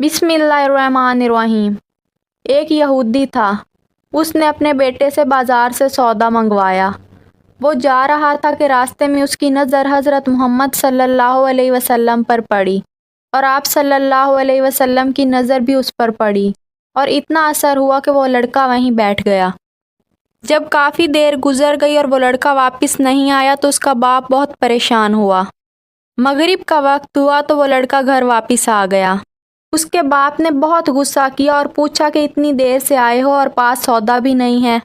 बिस्मिल्लाहिर्रहमानिर्रहीम। एक यहूदी था। उसने अपने बेटे से बाज़ार से सौदा मंगवाया। वो जा रहा था कि रास्ते में उसकी नज़र हज़रत मोहम्मद सल्लल्लाहु अलैहि वसल्लम पर पड़ी और आप सल्लल्लाहु अलैहि वसल्लम की नज़र भी उस पर पड़ी और इतना असर हुआ कि वो लड़का वहीं बैठ गया। जब काफ़ी देर गुज़र गई और वो लड़का वापस नहीं आया तो उसका बाप बहुत परेशान हुआ। मगरिब का वक्त हुआ तो वो लड़का घर वापस आ गया। उसके बाप ने बहुत गुस्सा किया और पूछा कि इतनी देर से आए हो और पास सौदा भी नहीं है।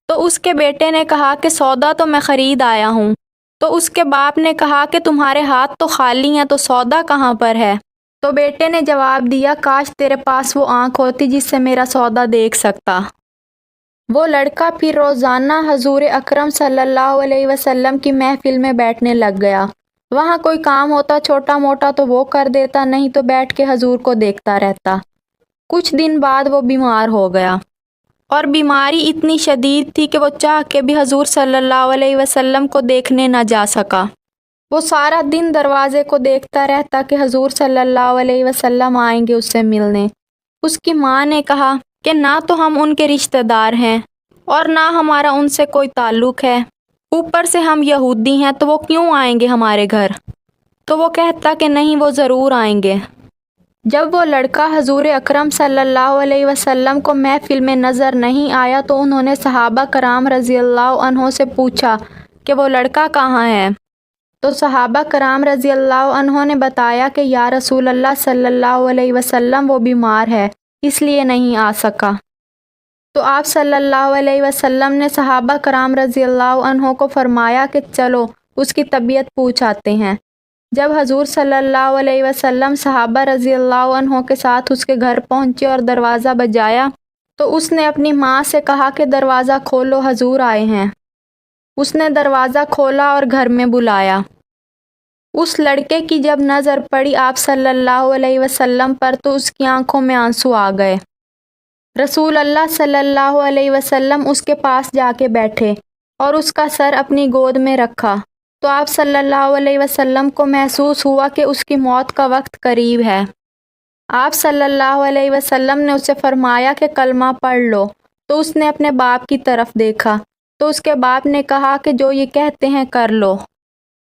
तो उसके बेटे ने कहा कि सौदा तो मैं ख़रीद आया हूँ। तो उसके बाप ने कहा कि तुम्हारे हाथ तो खाली हैं, तो सौदा कहाँ पर है? तो बेटे ने जवाब दिया, काश तेरे पास वो आँख होती जिससे मेरा सौदा देख सकता। वो लड़का फिर रोज़ाना हजूर अकरम सल्लल्लाहु अलैहि वसल्लम की महफिल में बैठने लग गया। वहाँ कोई काम होता छोटा मोटा तो वो कर देता, नहीं तो बैठ के हजूर को देखता रहता। कुछ दिन बाद वो बीमार हो गया और बीमारी इतनी शदीद थी कि वो चाह के भी हजूर सल्लल्लाहु अलैहि वसल्लम को देखने न जा सका। वो सारा दिन दरवाजे को देखता रहता कि हजूर सल्लल्लाहु अलैहि वसल्लम आएंगे उससे मिलने। उसकी माँ ने कहा कि ना तो हम उनके रिश्तेदार हैं और ना हमारा उनसे कोई ताल्लुक़ है, ऊपर से हम यहूदी हैं, तो वो क्यों आएंगे हमारे घर? तो वो कहता कि नहीं, वो ज़रूर आएंगे। जब वो लड़का हजूर अकरम सल्लल्लाहु अलैहि वसल्लम को महफिल में नज़र नहीं आया तो उन्होंने सहाबा कराम रज़ियल्लाहु अन्हों से पूछा कि वो लड़का कहाँ है? तो सहाबा कराम रज़ियल्लाहु अन्हों ने बताया कि या रसूल अल्लाह सल्लल्लाहु अलैहि वसल्लम वो बीमार है, इसलिए नहीं आ सका। तो आप सल्लल्लाहु अलैहि वसल्लम ने सहाबा कराम रज़ियल्लाहु अन्हों को फरमाया कि चलो उसकी तबीयत पूछ आते हैं। जब हजूर सल्लल्लाहु अलैहि वसल्लम सहाबा रज़ियल्लाहु अन्हों के साथ उसके घर पहुँचे और दरवाज़ा बजाया तो उसने अपनी माँ से कहा कि दरवाज़ा खोलो, हजूर आए हैं। उसने दरवाज़ा खोला और घर में बुलाया। उस लड़के की जब नज़र पड़ी आप सल्लल्लाहु अलैहि वसल्लम पर तो उसकी आंखों में आंसू आ गए। रसूल अल्लाह सल्लल्लाहु अलैहि वसल्लम उसके पास जाके बैठे और उसका सर अपनी गोद में रखा तो आप सल्लल्लाहु अलैहि वसल्लम को महसूस हुआ कि उसकी मौत का वक्त करीब है। आप सल्लल्लाहु अलैहि वसल्लम ने उसे फरमाया कि कलमा पढ़ लो। तो उसने अपने बाप की तरफ देखा तो उसके बाप ने कहा कि जो ये कहते हैं कर लो।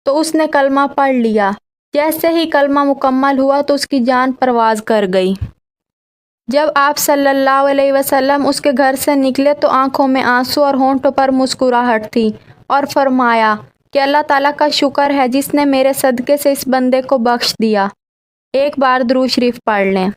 तो उसने कलमा पढ़ लिया। जैसे ही कलमा मुकम्मल हुआ तो उसकी जान परवाज़ कर गई। जब आप सल्लल्लाहु अलैहि वसल्लम उसके घर से निकले तो आंखों में आंसू और होंठों पर मुस्कुराहट थी और फरमाया कि अल्लाह ताला का शुक्र है जिसने मेरे सदक़े से इस बंदे को बख्श दिया। एक बार दुरूद शरीफ पढ़ लें।